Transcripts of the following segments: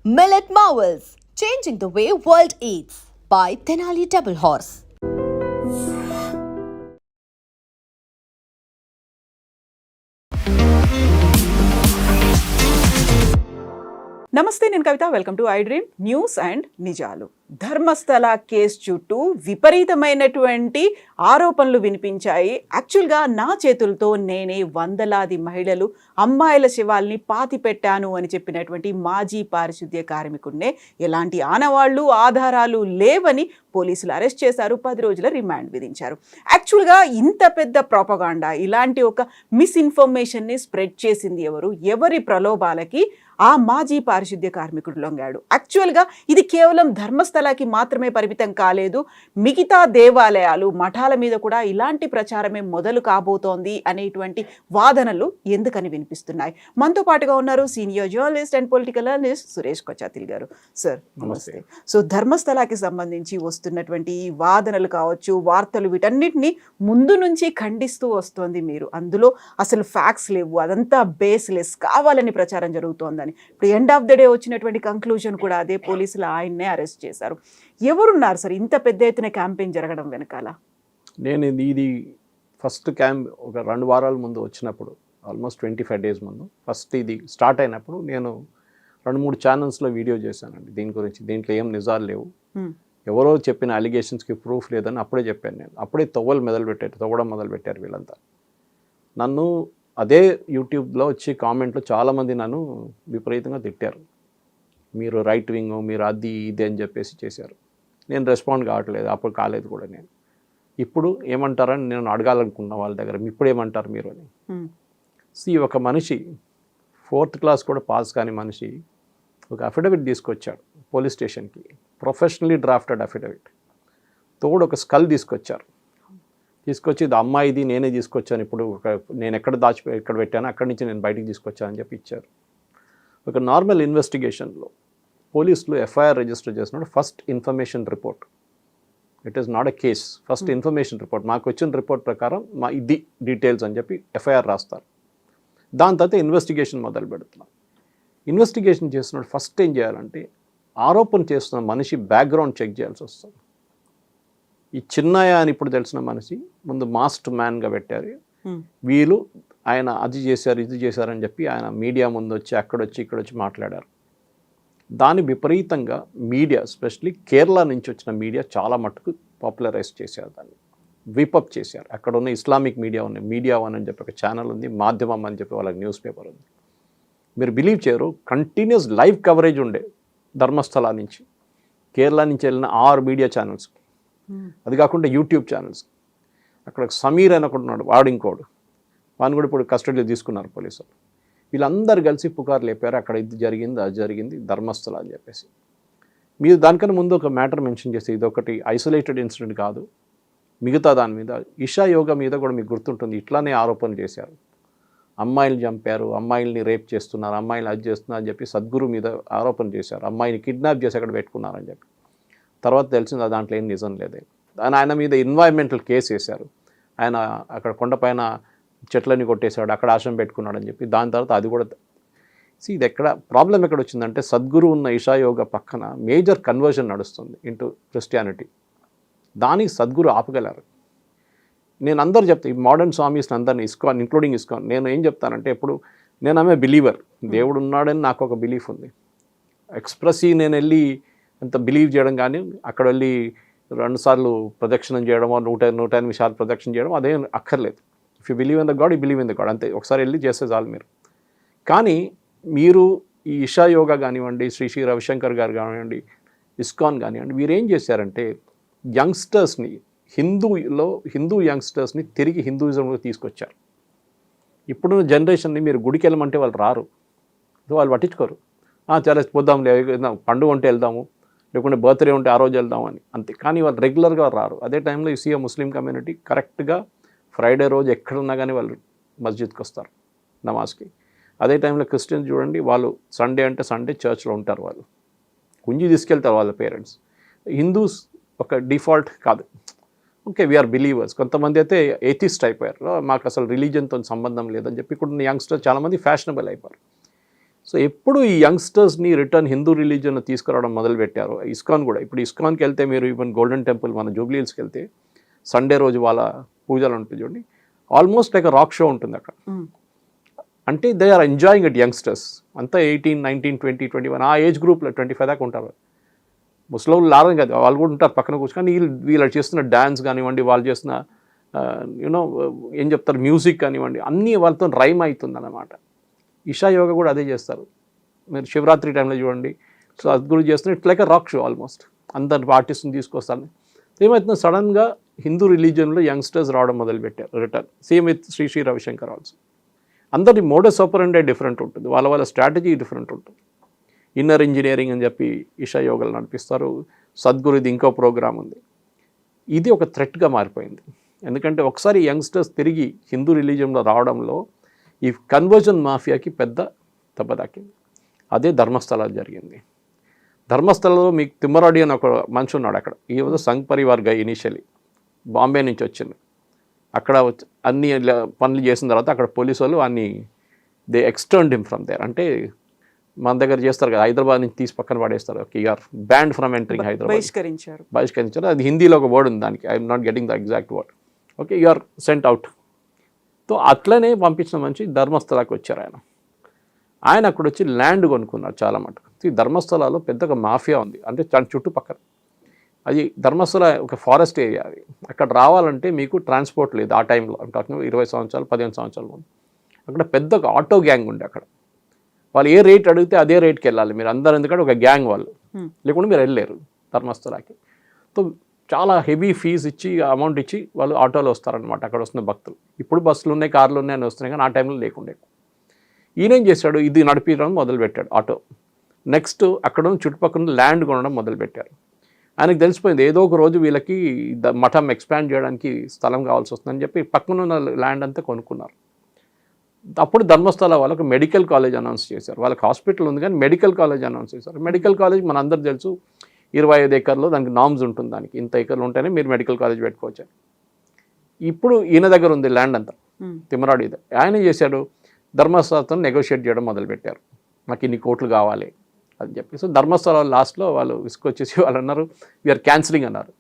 Millet Marvels, changing the way world eats by Tenali Double Horse. నమస్తే, నేను Kavitha. Welcome to I dream news and నిజాలు. Dharmasthala case చుట్టూ విపరీతమైనటువంటి ఆరోపణలు వినిపించాయి. యాక్చువల్గా నా చేతులతో నేనే వందలాది మహిళలు అమ్మాయిల శవాల్ని పాతి పెట్టాను అని చెప్పినటువంటి మాజీ పారిశుద్ధ్య కార్మికుడినే ఎలాంటి ఆనవాళ్లు ఆధారాలు లేవని పోలీసులు అరెస్ట్ చేశారు. 10 రోజుల రిమాండ్ విధించారు. యాక్చువల్గా ఇంత పెద్ద ప్రోపగాండా, ఇలాంటి ఒక మిస్ఇన్ఫర్మేషన్ని స్ప్రెడ్ చేసింది ఎవరు? ఎవరి ప్రలోభాలకి ఆ మాజీ పారిశుద్ధ్య కార్మికుడు లొంగాడు? యాక్చువల్గా ఇది కేవలం ధర్మస్థలకి మాత్రమే పరిమితం కాలేదు. మిగతా దేవాలయాలు, మఠాల మీద కూడా ఇలాంటి ప్రచారమే మొదలు కాబోతోంది అనేటువంటి వాదనలు ఎందుకని వినిపిస్తున్నాయి? మనతో పాటుగా ఉన్నారు senior journalist and political analyst Suresh Kochattil గారు. సార్ నమస్తే. సో ధర్మస్థలకి సంబంధించి వస్తున్నటువంటి ఈ వాదనలు కావచ్చు, వార్తలు, వీటన్నిటిని ముందు నుంచి ఖండిస్తూ వస్తోంది మీరు. అందులో అసలు ఫ్యాక్ట్స్ లేవు, అదంతా బేస్లెస్, కావాలని ప్రచారం జరుగుతోంది. ఇప్పుడు ఎండ్ ఆఫ్ ద డే వచ్చినటువంటి కంక్లూజన్ కూడా అదే. పోలీసులు ఆయన్నే అరెస్ట్ చేశారు. ఎవరున్నారు సార్ ఇంత పెద్ద ఎత్తున క్యాంపెయిన్ జరగడం వెనకాల? నేను ఇది ఫస్ట్ క్యాంప్ ఒక 2 వారాల ముందు వచ్చినప్పుడు, ఆల్మోస్ట్ 25 days ముందు ఫస్ట్ ఇది స్టార్ట్ అయినప్పుడు నేను 2-3 ఛానల్స్లో వీడియో చేశానండి దీని గురించి. దీంట్లో ఏం నిజాలు లేవు, ఎవరో చెప్పిన అలిగేషన్స్కి ప్రూఫ్ లేదని అప్పుడే చెప్పాను నేను. అప్పుడే తవ్వడం మొదలుపెట్టారు వీళ్ళంతా. నన్ను అదే యూట్యూబ్లో వచ్చి కామెంట్లో చాలామంది నన్ను విపరీతంగా తిట్టారు. మీరు రైట్ వింగ్, మీరు అది ఇది అని చెప్పేసి చేశారు. నేను రెస్పాండ్ కావట్లేదు, అప్పుడు కాలేదు కూడా. నేను ఇప్పుడు ఏమంటారని నేను అడగాలనుకున్నా వాళ్ళ దగ్గర, ఇప్పుడు ఏమంటారు మీరు అని. ఒక మనిషి 4th క్లాస్ కూడా పాస్ కాని మనిషి ఒక అఫిడవిట్ తీసుకొచ్చాడు పోలీస్ స్టేషన్కి, ప్రొఫెషనలీ డ్రాఫ్టెడ్ అఫిడవిట్. తోడు ఒక స్కల్ తీసుకొచ్చి ఇది అమ్మాయిది, నేనే తీసుకొచ్చాను, ఇప్పుడు నేను ఎక్కడ పెట్టాను అక్కడి నుంచి నేను బయటికి తీసుకొచ్చాను అని చెప్పి ఇచ్చారు. ఒక నార్మల్ ఇన్వెస్టిగేషన్లో పోలీసులు ఎఫ్ఐఆర్ రిజిస్టర్ చేసినప్పుడు first information report, it is not a case, first information report, మాకు వచ్చిన రిపోర్ట్ ప్రకారం మా ఇది డీటెయిల్స్ అని చెప్పి ఎఫ్ఐఆర్ రాస్తారు. దాని తర్వాత ఇన్వెస్టిగేషన్ మొదలు పెడుతున్నాం. ఇన్వెస్టిగేషన్ చేసినప్పుడు ఫస్ట్ ఏం చేయాలంటే ఆరోపణ చేస్తున్న మనిషి బ్యాక్గ్రౌండ్ చెక్ చేయాల్సి వస్తుంది. ఈ చిన్నయ్య అని ఇప్పుడు తెలిసిన మనిషి ముందు మాస్డ్ మ్యాన్గా పెట్టారు. వీళ్ళు ఆయన అది చేశారు ఇది చేశారని చెప్పి ఆయన మీడియా ముందు వచ్చి ఇక్కడొచ్చి మాట్లాడారు. దాన్ని విపరీతంగా మీడియా, ఎస్పెషలీ కేరళ నుంచి వచ్చిన మీడియా చాలా మట్టుకు పాపులరైజ్ చేశారు, దాన్ని విపప్ చేశారు. అక్కడ ఉన్న ఇస్లామిక్ మీడియా ఉన్నాయి, మీడియా వన్ అని చెప్పి ఒక ఛానల్ ఉంది, మాధ్యమం అని చెప్పి వాళ్ళకి న్యూస్ పేపర్ ఉంది. మీరు బిలీవ్ చేయరు, కంటిన్యూస్ లైవ్ కవరేజ్ ఉండే ధర్మస్థల నుంచి, కేరళ నుంచి వెళ్ళిన 6 మీడియా ఛానల్స్, అది కాకుండా యూట్యూబ్ ఛానల్స్. అక్కడ సమీర్ అని ఒకటి ఉన్నాడు, వాడు ఇంకోడు, వాడిని కూడా ఇప్పుడు కస్టడీలో తీసుకున్నారు పోలీసులు. వీళ్ళందరూ కలిసి పుకారు లేపారు, అక్కడ ఇది జరిగింది అది జరిగింది ధర్మస్థల అని చెప్పేసి. మీరు దానికన్నా ముందు ఒక మ్యాటర్ మెన్షన్ చేసి, ఇది ఒకటి ఐసోలేటెడ్ ఇన్సిడెంట్ కాదు, మిగతా దాని మీద ఇషా యోగా మీద కూడా మీకు గుర్తుంటుంది, ఇట్లానే ఆరోపణలు చేశారు. అమ్మాయిలు చంపారు, అమ్మాయిల్ని రేప్ చేస్తున్నారు, అమ్మాయిలు అది చేస్తున్నారు అని చెప్పి సద్గురు మీద ఆరోపణ చేశారు. అమ్మాయిని కిడ్నాప్ చేసి అక్కడ పెట్టుకున్నారని చెప్పి. తర్వాత తెలిసింది దాంట్లో ఏం నిజం లేదే. ఆయన మీద ఎన్వైరన్మెంటల్ కేసు వేశారు. ఆయన అక్కడ కొండపైన చెట్లని కొట్టేశాడు, అక్కడ ఆశ్రమం పెట్టుకున్నాడు అని చెప్పి. దాని తర్వాత అది కూడా ఇది ఎక్కడ ప్రాబ్లం ఎక్కడ వచ్చిందంటే, సద్గురు ఉన్న ఇషా యోగా పక్కన మేజర్ కన్వర్షన్ నడుస్తుంది ఇంటూ క్రిస్టియానిటీ. దానికి సద్గురు ఆపగలరు. నేను అందరూ చెప్తాను, ఈ మోడర్న్ స్వామీస్ని అందరినీ, ఇస్కాన్ ఇంక్లూడింగ్ ఇస్కాన్, నేను ఏం చెప్తానంటే, ఎప్పుడు నేను ఆమె బిలీవర్, దేవుడు ఉన్నాడని నాకు ఒక బిలీఫ్ ఉంది. ఎక్స్ప్రెస్ నేను వెళ్ళి అంత బిలీవ్ చేయడం కానీ, అక్కడ వెళ్ళి 2 సార్లు ప్రదక్షిణం చేయడమో 108 సార్లు ప్రదక్షిణ చేయడం అదేం అక్కర్లేదు. If you believe in the God, you believe in the God, అంతే. ఒకసారి వెళ్ళి చేస్తే చాలు మీరు. కానీ మీరు ఈ ఇషా యోగా కానివ్వండి, శ్రీ రవిశంకర్ గారు కానివ్వండి, ఇస్కాన్ కానివ్వండి, వీరు ఏం చేశారంటే యంగ్స్టర్స్ని, హిందూ యంగ్స్టర్స్ని తిరిగి హిందూయిజంలో తీసుకొచ్చారు. ఇప్పుడు జనరేషన్ని మీరు గుడికి వెళ్ళమంటే వాళ్ళు రారు, వాళ్ళు పట్టించుకోరు. చాలా పోద్దాం, పండుగ ఉంటే వెళ్దాము, లేకుంటే బర్త్డే ఉంటే ఆ రోజు వెళ్దాము అని, అంతే. కానీ వాళ్ళు రెగ్యులర్గా రారు. అదే టైంలో ఈ సీఎం ముస్లిం కమ్యూనిటీ కరెక్ట్గా ఫ్రైడే రోజు ఎక్కడున్నా కానీ వాళ్ళు మస్జిద్కి వస్తారు నమాజ్కి. అదే టైంలో క్రిస్టియన్స్ చూడండి, వాళ్ళు సండే అంటే సండే చర్చ్లో ఉంటారు, వాళ్ళు గుంజి తీసుకెళ్తారు వాళ్ళ పేరెంట్స్. హిందూస్ ఒక డిఫాల్ట్ కాదు, ఓకే వీఆర్ బిలీవర్స్. కొంతమంది అయితే ఏథిస్ట్ అయిపోయారు, మాకు అసలు రిలీజన్తో సంబంధం లేదని చెప్పి. ఇప్పుడు యంగ్స్టర్స్ చాలామంది ఫ్యాషనబుల్ అయిపోయారు. సో ఎప్పుడు ఈ యంగ్స్టర్స్ని రిటర్న్ హిందూ రిలీజియన్ తీసుకురావడం మొదలుపెట్టారు. ఇస్కాన్ కూడా, ఇప్పుడు ఇస్కాన్కి వెళ్తే మీరు ఈవెన్ గోల్డెన్ టెంపుల్ మన జూబ్లీ హిల్స్కి వెళ్తే సండే రోజు వాళ్ళ పూజలు ఉంటుంది చూడండి, ఆల్మోస్ట్ లైక్ రాక్ షో ఉంటుంది అక్కడ. అంటే they are enjoying it. Youngsters అంతా 18, 19, 20, 21 ఆ ఏజ్ గ్రూప్లో 25 దాకా ఉంటారు. ముసలోళ్ళు లారం కదా, వాళ్ళు కూడా ఉంటారు పక్కన కూర్చొని. కానీ వీళ్ళు చేస్తున్న డ్యాన్స్ కానివ్వండి, వాళ్ళు చేస్తున్న యూనో ఏం చెప్తారు మ్యూజిక్ కానివ్వండి, అన్నీ వాళ్ళతో రైమ్ అవుతుంది అన్నమాట. ఇషా యోగా కూడా అదే చేస్తారు. మీరు శివరాత్రి టైంలో చూడండి, సో అది కూడా చేస్తున్నారు. It's like a rock show almost. అందరు ఆర్టిస్ట్ని తీసుకొస్తారు. ఏమవుతుందో సడన్గా హిందూ రిలీజియన్లో యంగ్స్టర్స్ రావడం మొదలుపెట్టారు return. Same with Shri Ravishankar also. అందరి మోడస్ ఆపరెండి డిఫరెంట్ ఉంటుంది, వాళ్ళ స్ట్రాటజీ డిఫరెంట్ ఉంటుంది. ఇన్నర్ ఇంజనీరింగ్ అని చెప్పి ఇషా యోగాలు నడిపిస్తారు. సద్గురుది ఇంకో ప్రోగ్రామ్ ఉంది. ఇది ఒక థ్రెట్గా మారిపోయింది. ఎందుకంటే ఒకసారి యంగ్స్టర్స్ తిరిగి హిందూ రిలీజియన్లో రావడంలో ఈ కన్వర్జన్ మాఫియాకి పెద్ద దెబ్బ తాకింది. అదే ధర్మస్థలాలు జరిగింది. ధర్మస్థలంలో మీకు తిమ్మరాడి అని ఒక మనిషి ఉన్నాడు అక్కడ. ఈ was Sangh Parivar guy initially, Bombay నుంచి వచ్చింది. అక్కడ అన్ని పనులు చేసిన తర్వాత అక్కడ పోలీసు వాళ్ళు అన్ని దే ఎక్స్టర్న్డ్ హిమ్ ఫ్రమ్ దేర్. అంటే మన దగ్గర చేస్తారు కదా, హైదరాబాద్ నుంచి తీసి పక్కన పడేస్తారు. Okay, you're banned from entering Hyderabad. బహిష్కరించారు. అది హిందీలో ఒక వర్డ్ ఉంది దానికి, I'm not getting the exact word. Okay, you're sent out. So అట్లనే పంపించిన మంచి ధర్మస్థలాకి వచ్చారు ఆయన అక్కడ వచ్చి ల్యాండ్ కొనుక్కున్నారు చాలా మటుకు. ఈ ధర్మస్థలాలో పెద్దగా మాఫియా ఉంది, అంటే చుట్టుపక్కల. అది ధర్మస్థల ఒక ఫారెస్ట్ ఏరియా. అది అక్కడ రావాలంటే మీకు ట్రాన్స్పోర్ట్ లేదు ఆ టైంలో. అంటే 20 సంవత్సరాలు 15 సంవత్సరాల ముందు అక్కడ పెద్ద ఆటో గ్యాంగ్ ఉండే అక్కడ. వాళ్ళు ఏ రేట్ అడిగితే అదే రేట్కి వెళ్ళాలి మీరు అందరూ, ఎందుకంటే ఒక గ్యాంగ్ వాళ్ళు, లేకుంటే మీరు వెళ్ళలేరు ధర్మస్థలాకి. సో చాలా హెవీ ఫీజు ఇచ్చి అమౌంట్ ఇచ్చి వాళ్ళు ఆటోలో వస్తారనమాట అక్కడ వస్తున్న భక్తులు. ఇప్పుడు బస్సులు ఉన్నాయి, కార్లు ఉన్నాయి అని వస్తున్నాయి, కానీ ఆ టైంలో లేకుండే. ఈయనేం చేశాడు, ఇది నడిపించడం మొదలుపెట్టాడు ఆటో. నెక్స్ట్ అక్కడ చుట్టుపక్కల ల్యాండ్ కొనడం మొదలుపెట్టారు. ఆయనకు తెలిసిపోయింది ఏదో ఒక రోజు వీళ్ళకి మఠం ఎక్స్పాండ్ చేయడానికి స్థలం కావాల్సి వస్తుందని చెప్పి పక్కన ఉన్న ల్యాండ్ అంతా కొనుక్కున్నారు. అప్పుడు ధర్మస్థల వాళ్ళకు మెడికల్ కాలేజ్ అనౌన్స్ చేశారు. వాళ్ళకి హాస్పిటల్ ఉంది కానీ మెడికల్ కాలేజ్ అనౌన్స్ చేశారు. మెడికల్ కాలేజ్ మన అందరు తెలుసు 25 ఎకర్లో దానికి నామ్స్ ఉంటుంది. దానికి ఇంత ఎకర్లు ఉంటేనే మీరు మెడికల్ కాలేజ్ పెట్టుకోవచ్చు. ఇప్పుడు ఈయన దగ్గర ఉంది ల్యాండ్ అంతా, తిమ్మరాడు. ఇది ఆయన చేశాడు, ధర్మస్థలతో నెగోషియేట్ చేయడం మొదలుపెట్టారు. నాకు ఇన్ని కోట్లు కావాలి అని చెప్పి. సో ధర్మస్థల లాస్ట్లో వాళ్ళు విసుకొచ్చేసి వాళ్ళు అన్నారు వీఆర్ క్యాన్సిలింగ్ అన్నారు.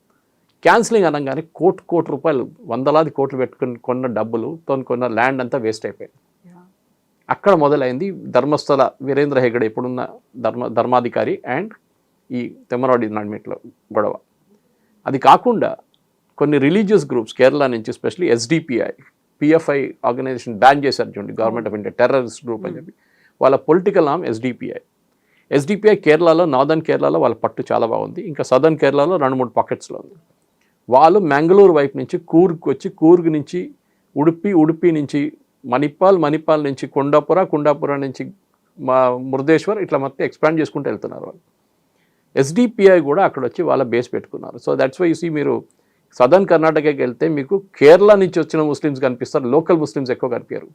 క్యాన్సిలింగ్ అనగానే కోటి రూపాయలు, వందలాది కోట్లు పెట్టుకుని కొన్న డబ్బులుతో కొన్న ల్యాండ్ అంతా వేస్ట్ అయిపోయింది. అక్కడ మొదలైంది ధర్మస్థల వీరేంద్ర హెగడే ఇప్పుడున్న ధర్మాధికారి అండ్ ఈ తిమ్మరాడి నడిమిట్లో గొడవ. అది కాకుండా కొన్ని రిలీజియస్ గ్రూప్స్ కేరళ నుంచి, especially SDPI, PFI organisation ban చేశారు చూడండి, government of India terrorist group అని చెప్పి. వాళ్ళ పొలిటికల్ నామ్ ఎస్డిపిఐ కేరళలో, నార్దర్న్ కేరళలో వాళ్ళ పట్టు చాలా బాగుంది. ఇంకా సదర్న్ కేరళలో 2-3 పాకెట్స్లో ఉంది. వాళ్ళు మ్యాంగళూరు వైపు నుంచి కూర్గ్కి వచ్చి, కూర్గ్ నుంచి ఉడుపి నుంచి మణిపాల్ నుంచి కుండాపుర నుంచి మురుదేశ్వర్, ఇట్లా మొత్తం ఎక్స్పాండ్ చేసుకుంటూ వెళ్తున్నారు వాళ్ళు. ఎస్డిపిఐ కూడా అక్కడ వచ్చి వాళ్ళ బేస్ పెట్టుకున్నారు. So that's why you see మీరు సదర్న్ కర్ణాటకకి వెళ్తే మీకు కేరళ నుంచి వచ్చిన ముస్లిమ్స్ కనిపిస్తారు, లోకల్ ముస్లిమ్స్ ఎక్కువ కనిపించారు.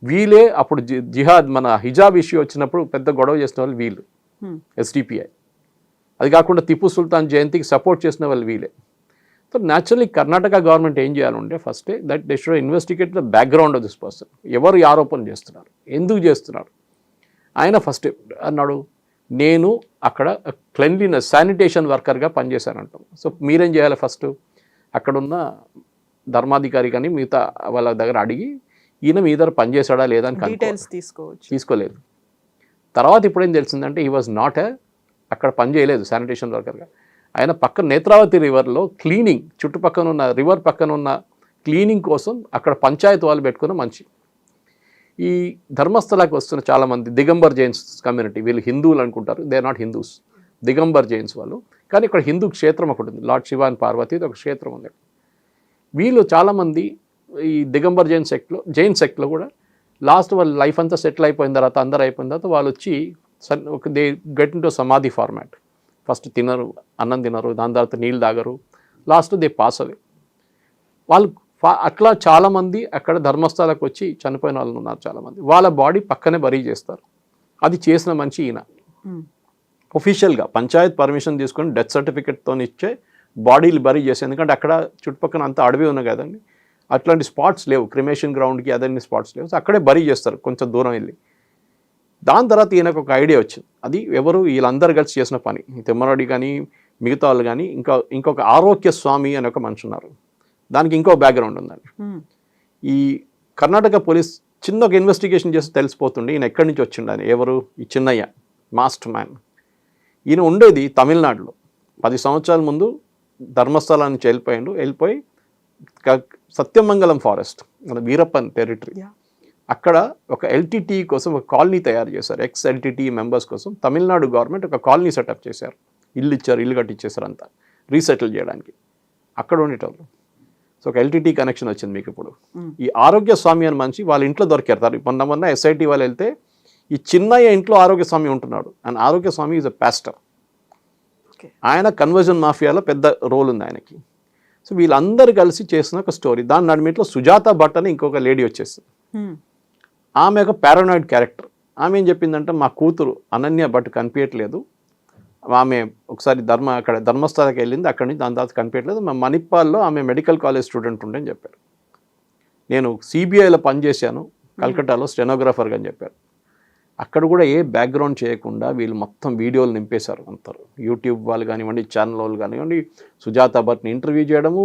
వీళ్ళే అప్పుడు జిహాద్ మన హిజాబ్ ఇష్యూ వచ్చినప్పుడు పెద్ద గొడవ చేసిన వాళ్ళు వీళ్ళు, ఎస్డిపిఐ. అది కాకుండా టిప్పు సుల్తాన్ జయంతికి సపోర్ట్ చేసిన వాళ్ళు వీళ్ళే. సో న్యాచురల్లీ కర్ణాటక గవర్నమెంట్ ఏం చేయాలంటే first that they should investigate the background of this person. ఎవరు ఈ ఆరోపణలు చేస్తున్నారు, ఎందుకు చేస్తున్నారు. ఆయన ఫస్ట్ అన్నాడు, నేను అక్కడ క్లెన్లీనెస్ శానిటేషన్ వర్కర్గా పనిచేశానంటాం. సో మీరేం చేయాలి, ఫస్ట్ అక్కడున్న ధర్మాధికారి కానీ మిగతా వాళ్ళ దగ్గర అడిగి ఈయన మీ దగ్గర పనిచేశాడా లేదా అని డీటెయిల్స్ తీసుకోలేదు. తర్వాత ఇప్పుడేం తెలిసిందంటే హీ వాజ్ నాట్ అక్కడ పని చేయలేదు శానిటేషన్ వర్కర్గా. ఆయన పక్కన నేత్రావతి రివర్లో క్లీనింగ్, చుట్టుపక్కన ఉన్న రివర్ పక్కన ఉన్న క్లీనింగ్ కోసం అక్కడ పంచాయతీ వాళ్ళు పెట్టుకున్న మనిషి. ఈ ధర్మస్థలాకి వస్తున్న చాలామంది దిగంబర్ జైన్స్ కమ్యూనిటీ, వీళ్ళు హిందువులు అనుకుంటారు, they are not Hindus, Digambar Jains వాళ్ళు. కానీ ఇక్కడ హిందూ క్షేత్రం ఒకటి ఉంది, లార్డ్ శివ అండ్ పార్వతి ఒక క్షేత్రం ఉంది. వీళ్ళు చాలామంది ఈ దిగంబర్ జైన్ సెక్ట్లో కూడా లాస్ట్ వాళ్ళ లైఫ్ అంతా సెటిల్ అయిపోయిన తర్వాత, అందరు అయిపోయిన తర్వాత వాళ్ళు వచ్చి దే గెట్ ఇన్ టు సమాధి ఫార్మాట్. ఫస్ట్ తినరు, అన్నం తినరు, దాని తర్వాత నీళ్ళు తాగరు, లాస్ట్ దే పాస్ అవే. వాళ్ళు అట్లా చాలామంది అక్కడ ధర్మస్థలకు వచ్చి చనిపోయిన వాళ్ళు ఉన్నారు చాలామంది. వాళ్ళ బాడీ పక్కనే బరీ చేస్తారు. అది చేసిన మనిషి ఈయన. ఒఫీషియల్గా పంచాయత్ పర్మిషన్ తీసుకొని డెత్ సర్టిఫికేట్తో ఇచ్చే బాడీలు బరీ చేస్తారు. ఎందుకంటే అక్కడ చుట్టుపక్కల అంతా అడవి ఉన్నాయి కదండి, అట్లాంటి స్పాట్స్ లేవు, క్రిమేషన్ గ్రౌండ్కి అదన్ని స్పాట్స్ లేవు. సో అక్కడే బరీ చేస్తారు కొంచెం దూరం వెళ్ళి. దాని తర్వాత ఈయనకు ఒక ఐడియా వచ్చింది. అది ఎవరు వీళ్ళందరూ కలిసి చేసిన పని, తిమ్మరాడి కానీ మిగతా వాళ్ళు కానీ, ఇంకొక ఆరోగ్య స్వామి అని ఒక మనిషి ఉన్నారు. దానికి ఇంకో బ్యాక్గ్రౌండ్ ఉందండి. ఈ కర్ణాటక పోలీస్ చిన్న ఒక ఇన్వెస్టిగేషన్ చేసి తెలిసిపోతుండే ఈయన ఎక్కడి నుంచి వచ్చిండని. ఎవరు? ఈ చిన్నయ్య, మాస్టర్ మ్యాన్. ఈయన ఉండేది తమిళనాడులో. 10 సంవత్సరాల ముందు ధర్మస్థలా నుంచి వెళ్ళిపోయి సత్యమంగళం ఫారెస్ట్, మన వీరప్పన్ టెరిటరీ, అక్కడ ఒక ఎల్టీటీ కోసం ఒక కాలనీ తయారు చేశారు. ఎల్టీటీ మెంబర్స్ కోసం తమిళనాడు గవర్నమెంట్ ఒక కాలనీ సెటప్ చేశారు. ఇల్లు కట్టించేశారు అంతా రీసెటిల్ చేయడానికి. అక్కడ ఉండేటోళ్ళు. సో ఒక ఎల్టీటీ కనెక్షన్ వచ్చింది మీకు ఇప్పుడు. ఈ ఆరోగ్య స్వామి అని మనిషి వాళ్ళ ఇంట్లో దొరికారు. మొన్న ఎస్ఐటీ వాళ్ళు వెళ్తే ఈ చిన్నయ్య ఇంట్లో ఆరోగ్య స్వామి ఉంటున్నాడు. అండ్ ఆరోగ్య స్వామి ఈజ్ అ పాస్టర్. ఆయన కన్వర్జన్ మాఫియాలో పెద్ద రోల్ ఉంది ఆయనకి. సో వీళ్ళందరూ కలిసి చేసిన ఒక స్టోరీ. దాని నడిమిట్లో సుజాత భట్ అని ఇంకొక లేడీ వచ్చేసింది. ఆమె ఒక పారానాయిడ్ క్యారెక్టర్. ఆమె ఏం చెప్పిందంటే, మా కూతురు అనన్య భట్ కనిపించట్లేదు, ఆమె ఒకసారి అక్కడ ధర్మస్థలకి వెళ్ళింది, అక్కడి నుంచి దాని తర్వాత కనిపించట్లేదు, మా మణిపాల్లో ఆమె మెడికల్ కాలేజ్ స్టూడెంట్ ఉండే అని చెప్పారు. నేను సిబిఐలో పనిచేశాను కల్కట్టాలో స్టెనోగ్రాఫర్గా అని చెప్పారు. అక్కడ కూడా ఏ బ్యాక్గ్రౌండ్ చేయకుండా వీళ్ళు మొత్తం వీడియోలు నింపేశారు అంటారు. యూట్యూబ్ వాళ్ళు కానివ్వండి, ఛానల్ వాళ్ళు కానివ్వండి, సుజాత భట్ని ఇంటర్వ్యూ చేయడము,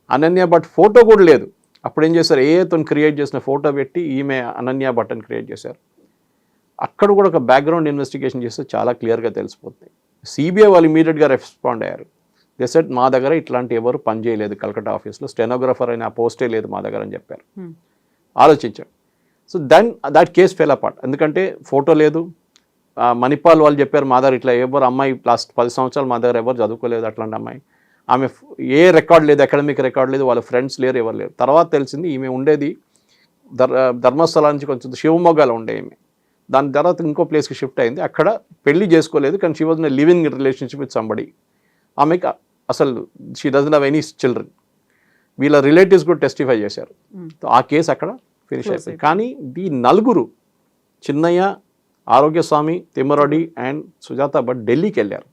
అనన్య భట్ ఫోటో కూడా లేదు. అప్పుడు ఏం చేశారు, ఏతోని క్రియేట్ చేసిన ఫోటో పెట్టి ఈమె అనన్య భట్ అని క్రియేట్ చేశారు. అక్కడ కూడా ఒక బ్యాక్గ్రౌండ్ ఇన్వెస్టిగేషన్ చేస్తే చాలా క్లియర్గా తెలిసిపోతుంది. సిబిఐ వాళ్ళు ఇమీడియట్గా రెస్పాండ్ అయ్యారు. దే సెడ్ మా దగ్గర ఇట్లాంటి ఎవరు పని చేయలేదు కలకత్తా ఆఫీస్లో, స్టెనోగ్రాఫర్ అయిన ఆ పోస్టే లేదు మా దగ్గర అని చెప్పారు. ఆలోచించాడు. So that case fell apart. ఎందుకంటే ఫోటో లేదు. మణిపాల్ వాళ్ళు చెప్పారు మా దగ్గర ఇట్లా ఎవరు అమ్మాయి లాస్ట్ 10 సంవత్సరాలు మా దగ్గర ఎవరు చదువుకోలేదు అట్లాంటి అమ్మాయి, ఆమె ఏ రికార్డ్ లేదు, అకాడమిక్ రికార్డ్ లేదు, వాళ్ళ ఫ్రెండ్స్ లేరు, ఎవరు లేరు. తర్వాత తెలిసింది ఈమె ఉండేది ధర్మస్థలా నుంచి కొంచెం షివమొగ్గలో ఉండే ఈమె. దాని తర్వాత ఇంకో ప్లేస్కి షిఫ్ట్ అయింది. అక్కడ పెళ్లి చేసుకోలేదు, కానీ she was in living relationship with somebody. ఆమెకి అసలు she doesn't have any children. వీళ్ళ రిలేటివ్స్ కూడా టెస్టిఫై చేశారు. ఆ కేసు అక్కడ ఫినిష్ అయిపోయింది. కానీ ఈ నలుగురు, చిన్నయ్య, ఆరోగ్యస్వామి, తిమ్మరాడి అండ్ సుజాత భట్ ఢిల్లీకి వెళ్ళారు.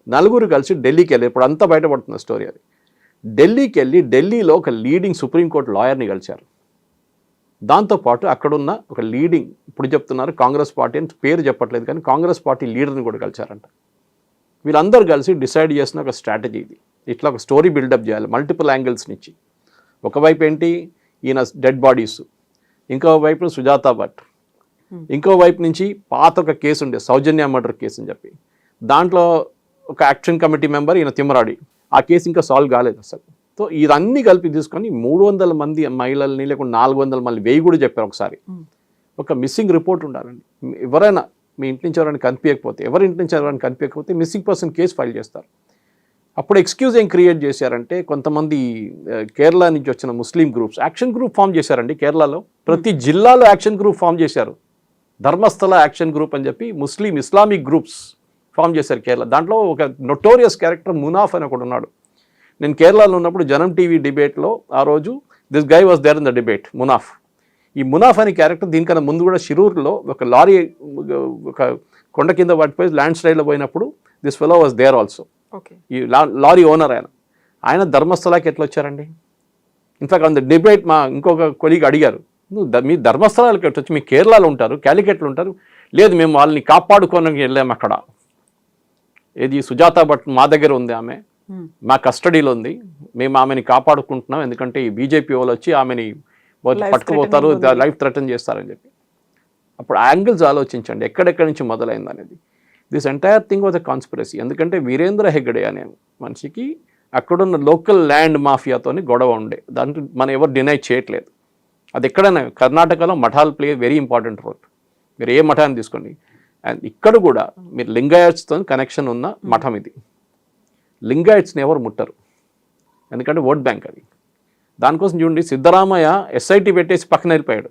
నలుగురు కలిసి ఢిల్లీకి వెళ్ళారు. ఇప్పుడు అంతా బయటపడుతున్న స్టోరీ అది. ఢిల్లీకి వెళ్ళి ఢిల్లీలో ఒక లీడింగ్ సుప్రీంకోర్టు లాయర్ని కలిశారు. దాంతోపాటు అక్కడున్న ఒక లీడింగ్, ఇప్పుడు చెప్తున్నారు కాంగ్రెస్ పార్టీ అని పేరు చెప్పట్లేదు, కానీ కాంగ్రెస్ పార్టీ లీడర్ని కూడా కలిశారంట. వీళ్ళందరూ కలిసి డిసైడ్ చేసిన ఒక స్ట్రాటజీ ఇది. ఇట్లా ఒక స్టోరీ బిల్డప్ చేయాలి మల్టిపుల్ యాంగిల్స్ నుంచి. ఒకవైపు ఏంటి ఈయన డెడ్ బాడీస్, ఇంకో వైపు సుజాత భట్, ఇంకో వైపు నుంచి పాత ఒక కేసు ఉండే సౌజన్య మర్డర్ కేసు అని చెప్పి, దాంట్లో ఒక యాక్షన్ కమిటీ మెంబర్ ఈయన తిమ్మరాడి. ఆ కేసు ఇంకా సాల్వ్ కాలేదు అసలు. సో ఇదన్నీ కలిపి తీసుకొని 300 మంది మహిళల్ని, లేకుండా 400 మళ్ళీ 1000 కూడా చెప్పారు ఒకసారి. ఒక మిస్సింగ్ రిపోర్ట్ ఉండాలండి. ఎవరైనా మీ ఇంటి నుంచి ఎవరైనా కనిపించకపోతే, ఎవరి ఇంటి నుంచి ఎవరైనా కనిపించకపోతే మిస్సింగ్ పర్సన్ కేసు ఫైల్ చేస్తారు. అప్పుడు ఎక్స్క్యూజ్ ఏం క్రియేట్ చేశారంటే, కొంతమంది కేరళ నుంచి వచ్చిన ముస్లిం గ్రూప్స్ యాక్షన్ గ్రూప్ ఫామ్ చేశారండి. కేరళలో ప్రతి జిల్లాలో యాక్షన్ గ్రూప్ ఫామ్ చేశారు. ధర్మస్థల యాక్షన్ గ్రూప్ అని చెప్పి ఇస్లామిక్ గ్రూప్స్ ఫామ్ చేశారు కేరళ. దాంట్లో ఒక నొటోరియస్ క్యారెక్టర్ మునాఫ్ అని ఒకడు ఉన్నాడు. నేను కేరళలో ఉన్నప్పుడు జనం టీవీ డిబేట్లో ఆ రోజు this guy was there in the debate, Munaf. ఈ మునాఫ్ అనే క్యారెక్టర్ దీనికన్నా ముందు కూడా షిరూర్లో ఒక లారీ ఒక కొండ కింద పడిపోయి ల్యాండ్ స్లైడ్లో పోయినప్పుడు this fellow was there also. ఈ లారీ ఓనర్ ఆయన ధర్మస్థలాకి ఎట్లా వచ్చారండి? ఇన్ఫాక్ట్ ఆన్ ద డిబేట్ మా ఇంకొక కొలీగ్ అడిగారు, మీ ధర్మస్థలాలకి ఎట్లా వచ్చి, మీ కేరళలో ఉంటారు, క్యాలికట్లో ఉంటారు. లేదు, మేము వాళ్ళని కాపాడుకోవడానికి వెళ్ళాము అక్కడ. ఏది సుజాత భట్ మా దగ్గర ఉంది, ఆమె మా కస్టడీలో ఉంది, మేము ఆమెని కాపాడుకుంటున్నాం, ఎందుకంటే ఈ బీజేపీ వాళ్ళు వచ్చి ఆమెని పట్టుకుపోతారు, లైఫ్ థ్రెటన్ చేస్తారని చెప్పి. అప్పుడు యాంగిల్స్ ఆలోచించండి ఎక్కడెక్కడి నుంచి మొదలైంది అనేది. This entire thing was a conspiracy. ఎందుకంటే వీరేంద్ర హెగ్డే అనే మనిషికి అక్కడున్న లోకల్ ల్యాండ్ మాఫియాతోని గొడవ ఉండే, దాంట్లో మనం ఎవరు డినై చేయట్లేదు. అది ఎక్కడైనా కర్ణాటకలో మఠాలు ప్లే వెరీ ఇంపార్టెంట్ రోల్. మీరు ఏ మఠాన్ని తీసుకోండి, అండ్ ఇక్కడ కూడా మీరు లింగాయట్స్తో కనెక్షన్ ఉన్న మఠం ఇది. లింగాయట్స్ని ఎవరు ముట్టరు, ఎందుకంటే ఓట్ బ్యాంక్ అది. దానికోసం చూడండి, సిద్ధరామయ్య ఎస్ఐటి పెట్టేసి పక్కన వెళ్ళిపోయాడు.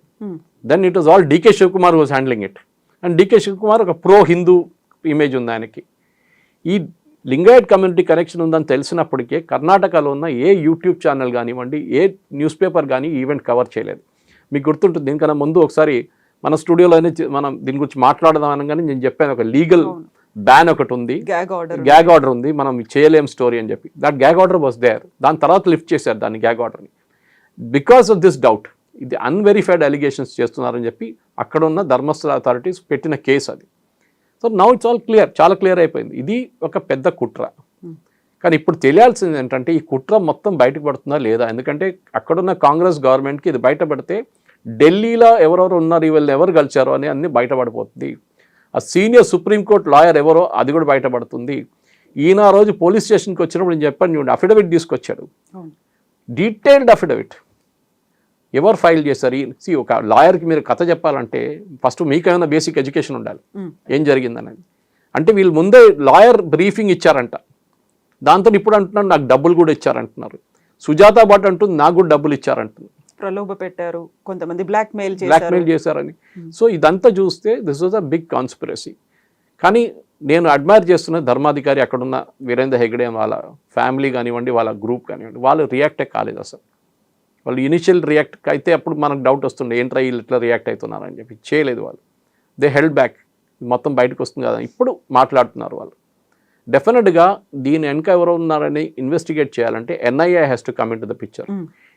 Then it was all DK Shivakumar was handling it. And DK Shivakumar ఒక ప్రో హిందూ ఇమేజ్ ఉంది ఆయనకి. ఈ లింగాయట్ కమ్యూనిటీ కనెక్షన్ ఉందని తెలిసినప్పటికే కర్ణాటకలో ఉన్న ఏ యూట్యూబ్ ఛానల్ కానివ్వండి, ఏ న్యూస్ పేపర్ కానీ ఈవెంట్ కవర్ చేయలేదు. మీకు గుర్తుంటుంది, దీనికన్నా ముందు ఒకసారి మన స్టూడియోలోనే మనం దీని గురించి మాట్లాడదాం అనగానే నేను చెప్పాను, ఒక లీగల్ బ్యాన్ ఒకటి ఉంది, గ్యాగ్ ఆర్డర్ ఉంది, మనం చేయలేం స్టోరీ అని చెప్పి. That gag order was there. దాని తర్వాత లిఫ్ట్ చేశారు దాన్ని, గ్యాగ్ ఆర్డర్ని. బికాస్ ఆఫ్ దిస్ డౌట్ ఇది అన్వెరిఫైడ్ అలిగేషన్స్ చేస్తున్నారని చెప్పి అక్కడ ఉన్న ధర్మస్థల అథారిటీస్ పెట్టిన కేసు అది. So now it's all clear, చాలా క్లియర్ అయిపోయింది. ఇది ఒక పెద్ద కుట్ర. కానీ ఇప్పుడు తెలియాల్సింది ఏంటంటే ఈ కుట్ర మొత్తం బయటకు పడుతుందా లేదా, ఎందుకంటే అక్కడున్న కాంగ్రెస్ గవర్నమెంట్కి ఇది బయటపడితే ఢిల్లీలో ఎవరెవరు ఉన్నారు, వీళ్ళు ఎవరు కలిచారో అని అన్నీ బయటపడిపోతుంది. ఆ సీనియర్ సుప్రీంకోర్టు లాయర్ ఎవరో అది కూడా బయటపడుతుంది. ఈయన ఆ రోజు పోలీస్ స్టేషన్కి వచ్చినప్పుడు నేను చెప్పాను చూడండి, అఫిడవిట్ తీసుకొచ్చాడు, డీటెయిల్డ్ అఫిడవిట్. ఎవరు ఫైల్ చేశారు? ఒక లాయర్కి మీరు కథ చెప్పాలంటే ఫస్ట్ మీకేమైనా బేసిక్ ఎడ్యుకేషన్ ఉండాలి, ఏం జరిగిందనేది. అంటే వీళ్ళు ముందే లాయర్ బ్రీఫింగ్ ఇచ్చారంట. దాంతో ఇప్పుడు అంటున్నారు నాకు డబ్బులు కూడా ఇచ్చారంటున్నారు. సుజాత భట్ అంటుంది నాకు కూడా డబ్బులు ఇచ్చారంటుంది, ప్రలోభ పెట్టారు, కొంతమంది బ్లాక్మెయిల్ చేశారని. సో ఇదంతా చూస్తే this was a big conspiracy. కానీ నేను అడ్మైర్ చేస్తున్న ధర్మాధికారి, అక్కడున్న వీరేంద్ర హెగ్డే వాళ్ళ ఫ్యామిలీ కానివ్వండి, వాళ్ళ గ్రూప్ కానివ్వండి, వాళ్ళు రియాక్టే కాలేదు అసలు. వాళ్ళు ఇనిషియల్ రియాక్ట్ అయితే అప్పుడు మనకు డౌట్ వస్తుండే ఏంట్రా వీళ్ళు ఇట్లా రియాక్ట్ అవుతున్నారని చెప్పి. చేయలేదు వాళ్ళు, దే హెల్డ్ బ్యాక్. మొత్తం బయటకు వస్తుంది కదా ఇప్పుడు మాట్లాడుతున్నారు వాళ్ళు. డెఫినెట్గా దీని వెనక ఎవరు ఉన్నారని ఇన్వెస్టిగేట్ చేయాలంటే NIA has to come in to the picture.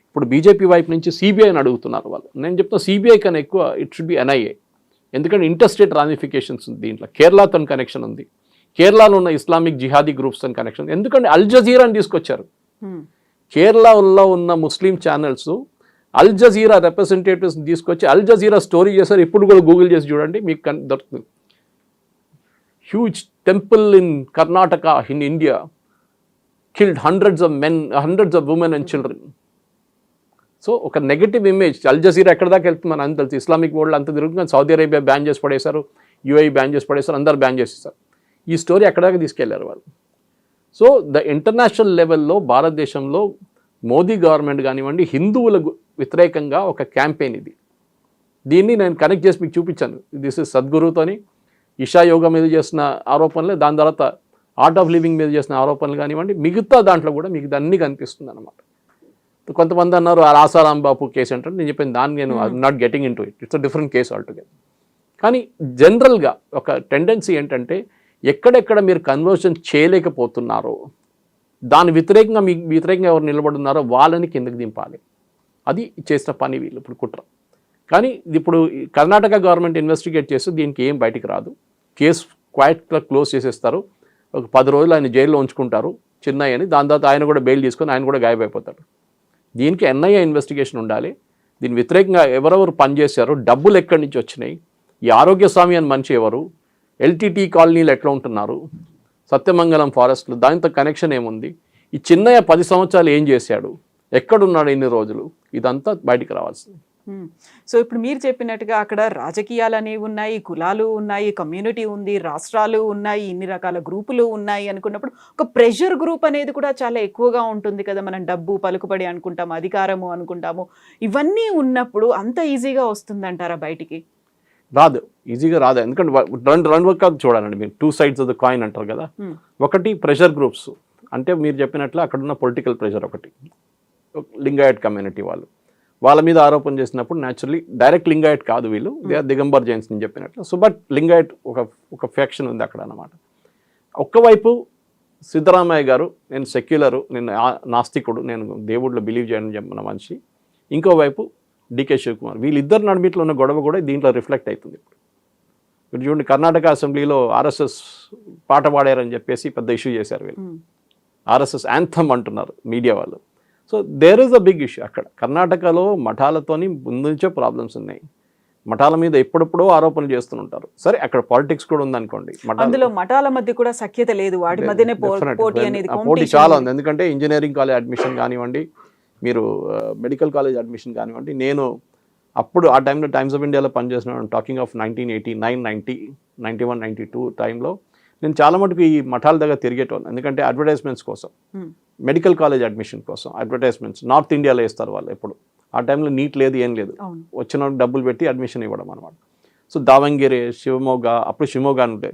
ఇప్పుడు బీజేపీ వైపు నుంచి సిబిఐని అడుగుతున్నారు వాళ్ళు. నేను చెప్తున్నా సిబిఐ కన్నా ఎక్కువ ఇట్ షుడ్ బి ఎన్ఐఏ, ఎందుకంటే ఇంటర్స్టేట్ రామిఫికేషన్స్ ఉంది దీంట్లో. కేరళతో కనెక్షన్ ఉంది, కేరళలో ఉన్న ఇస్లామిక్ జిహాదీ గ్రూప్స్తో కనెక్షన్. ఎందుకంటే అల్ జజీరాని తీసుకొచ్చారు. కేరళలో ఉన్న ముస్లిం ఛానల్స్ అల్ జజీరా రిప్రజెంటేటివ్స్ని తీసుకొచ్చి అల్ జజీరా స్టోరీ చేశారు. ఇప్పుడు కూడా గూగుల్ చేసి చూడండి మీకు దొరుకుతుంది. Huge temple in Karnataka in India killed hundreds of men, hundreds of women and children. So ఒక నెగటివ్ ఇమేజ్ అల్ జజీరా ఎక్కడ దాకా వెళ్తుంది మన అంత తెలుసు. ఇస్లామిక్ వరల్డ్ అంత తిరుగుతుంది. సౌదీ అరేబియా బ్యాన్ చేసి పడేశారు, యూఏఈ బ్యాన్ చేసి పడేశారు, అందరు బ్యాన్ చేసేసారు. ఈ స్టోరీ ఎక్కడ దాకా తీసుకెళ్లారు వాళ్ళు. సో ద ఇంటర్నేషనల్ లెవెల్లో భారతదేశంలో మోదీ గవర్నమెంట్ కానివ్వండి హిందువులకు వ్యతిరేకంగా ఒక క్యాంపెయిన్ ఇది. దీన్ని నేను కనెక్ట్ చేసి మీకు చూపించాను. దిస్ ఇస్ సద్గురుతోని ఇషా యోగా మీద చేసిన ఆరోపణలు, దాని తర్వాత ఆర్ట్ ఆఫ్ లివింగ్ మీద చేసిన ఆరోపణలు కానివ్వండి, మిగతా దాంట్లో కూడా మీకు అన్నీ కనిపిస్తుంది అనమాట. కొంతమంది అన్నారు ఆసారాం బాపు కేసు అంటే, నేను చెప్పాను దాన్ని నేను not getting in to it, it's a different case altogether. కానీ జనరల్గా ఒక టెండెన్సీ ఏంటంటే ఎక్కడెక్కడ మీరు కన్వర్షన్ చేయలేకపోతున్నారో దాని వ్యతిరేకంగా మీకు వ్యతిరేకంగా ఎవరు నిలబడున్నారో వాళ్ళని కిందకి దింపాలి. అది చేసిన పని వీళ్ళు ఇప్పుడు కుట్ర. కానీ ఇప్పుడు కర్ణాటక గవర్నమెంట్ ఇన్వెస్టిగేట్ చేస్తే దీనికి ఏం బయటికి రాదు. కేసు క్వైట్గా క్లోజ్ చేసేస్తారు. ఒక 10 రోజులు ఆయన జైల్లో ఉంచుకుంటారు చిన్నయ్యని. దాని తర్వాత ఆయన కూడా బెయిల్ తీసుకొని ఆయన కూడా గాయపడిపోతాడు. దీనికి ఎన్ఐఏ ఇన్వెస్టిగేషన్ ఉండాలి. దీని వ్యతిరేకంగా ఎవరెవరు పనిచేశారు, డబ్బులు ఎక్కడి నుంచి వచ్చినాయి, ఈ ఆరోగ్య స్వామి అని మనిషి ఎవరు, ఎల్టీటీ కాలనీలు ఎట్లా ఉంటున్నారు, సత్యమంగళం ఫారెస్ట్లు దానితో కనెక్షన్ ఏముంది, ఈ చిన్నయ్య 10 సంవత్సరాలు ఏం చేశాడు, ఎక్కడున్నాడు ఇన్ని రోజులు, ఇదంతా బయటికి రావాల్సింది. సో ఇప్పుడు మీరు చెప్పినట్టుగా అక్కడ రాజకీయాలు అనేవి ఉన్నాయి, కులాలు ఉన్నాయి, కమ్యూనిటీ ఉంది, రాష్ట్రాలు ఉన్నాయి, ఇన్ని రకాల గ్రూపులు ఉన్నాయి అనుకున్నప్పుడు ఒక ప్రెషర్ గ్రూప్ అనేది కూడా చాలా ఎక్కువగా ఉంటుంది కదా. మనం డబ్బు, పలుకుబడి అనుకుంటాము, అధికారము అనుకుంటాము. ఇవన్నీ ఉన్నప్పుడు అంత ఈజీగా వస్తుందంటారా బయటికి? రాదు, ఈజీగా రాదు. ఎందుకంటే రెండు రకాలు చూడాలండి మీరు. 2 sides ఆఫ్ ద కాయిన్ అంటారు కదా. ఒకటి ప్రెషర్ గ్రూప్స్ అంటే మీరు చెప్పినట్లు అక్కడున్న పొలిటికల్ ప్రెషర్. ఒకటి లింగాయట్ కమ్యూనిటీ వాళ్ళ మీద ఆరోపణ చేసినప్పుడు న్యాచురలీ డైరెక్ట్ లింగాయట్ కాదు వీళ్ళు, దిగంబర్ జైన్స్ అని చెప్పినట్లు. సో బట్ లింగాయట్ ఒక ఫ్యాక్షన్ ఉంది అక్కడ అన్నమాట. ఒక్కవైపు సిద్ధరామయ్య గారు నేను సెక్యులరు, నేను నాస్తికుడు, నేను దేవుడిలో బిలీవ్ చేయని చెప్పిన మనిషి. ఇంకోవైపు డికే శివకుమార్. వీళ్ళిద్దరు నడిమిట్లో ఉన్న గొడవ కూడా దీంట్లో రిఫ్లెక్ట్ అవుతుంది. ఇప్పుడు చూడండి, కర్ణాటక అసెంబ్లీలో ఆర్ఎస్ఎస్ పాట పాడారని చెప్పేసి పెద్ద ఇష్యూ చేశారు వీళ్ళు. ఆర్ఎస్ఎస్ యాంథమ్ అంటున్నారు మీడియా వాళ్ళు. So there is a big issue అక్కడ. కర్ణాటకలో మఠాలతోని ముందు నుంచే ప్రాబ్లమ్స్ ఉన్నాయి. మఠాల మీద ఎప్పుడెప్పుడో ఆరోపణలు చేస్తుంటారు. సరే అక్కడ పాలిటిక్స్ కూడా ఉందనుకోండి, అందులో మఠాల మధ్య కూడా సఖ్యత లేదు, వాటి మధ్యనే పోటీ అనేది, పోటీ చాలా ఉంది. ఎందుకంటే ఇంజనీరింగ్ కాలేజ్ అడ్మిషన్ కానివ్వండి, మీరు మెడికల్ కాలేజ్ అడ్మిషన్ కానివ్వండి. నేను అప్పుడు ఆ టైంలో టైమ్స్ ఆఫ్ ఇండియాలో పనిచేసిన, టాకింగ్ ఆఫ్ 1989, 90, 91, 92 టైంలో నేను చాలా మటుకు ఈ మఠాల దగ్గర తిరిగేటోను. ఎందుకంటే అడ్వర్టైజ్మెంట్స్ కోసం, మెడికల్ కాలేజ్ అడ్మిషన్ కోసం అడ్వర్టైజ్మెంట్స్ నార్త్ ఇండియాలో ఇస్తారు వాళ్ళు. ఎప్పుడు ఆ టైంలో నీట్ లేదు, ఏం లేదు, వచ్చిన డబ్బులు పెట్టి అడ్మిషన్ ఇవ్వడం అనమాట. సో దావంగిరి, శివమోగా, అప్పుడు శివమోగా ఉంటే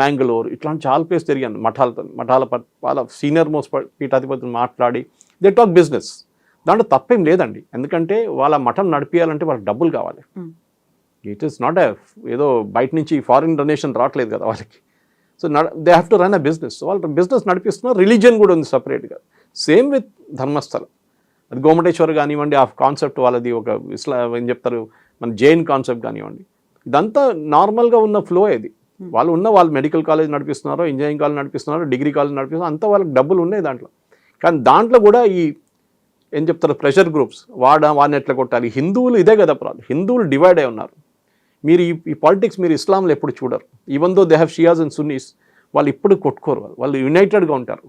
మ్యాంగళూరు, ఇట్లాంటి చాలా ప్లేస్ తిరిగాను మఠాల వాళ్ళ సీనియర్ మోస్ట్ పీఠాధిపతులు మాట్లాడి దే టాక్ బిజినెస్. దాంట్లో తప్పేం లేదండి, ఎందుకంటే వాళ్ళ మఠం నడిపించాలంటే వాళ్ళకి డబ్బులు కావాలి. ఇట్ ఈస్ నాట్ ఏదో బయట నుంచి ఫారిన్ డొనేషన్ రావట్లేదు కదా వాళ్ళకి. So they have to run a business. వాళ్ళు బిజినెస్ నడిపిస్తున్నారు, రిలీజియన్ కూడా ఉంది సపరేట్గా. Same with Dharmasthala. అది గోమటేశ్వర్ కానివ్వండి, ఆ కాన్సెప్ట్ వాళ్ళది ఒక ఏం చెప్తారు మన జైన్ కాన్సెప్ట్ కానివ్వండి, ఇదంతా నార్మల్గా ఉన్న ఫ్లో ఇది. వాళ్ళు మెడికల్ కాలేజ్ నడిపిస్తున్నారో, ఇంజనీరింగ్ కాలేజ్ నడిపిస్తున్నారో, డిగ్రీ కాలేజ్ నడిపిస్తున్నారో, అంతా వాళ్ళకి డబ్బులు ఉన్నాయి దాంట్లో. కానీ దాంట్లో కూడా ఈ ఏం చెప్తారు ప్రెషర్ గ్రూప్స్ వాడిని ఎట్లా కొట్టాలి. హిందువులు ఇదే కదా ప్రాబ్లం, హిందువులు డివైడ్ అయి ఉన్నారు. మీరు ఈ పాలిటిక్స్ మీరు ఇస్లాంలో ఎప్పుడు చూడరు. Even though they have Shias and Sunny's, వాళ్ళు ఇప్పుడు కొట్టుకోరు, వాళ్ళు యునైటెడ్గా ఉంటారు.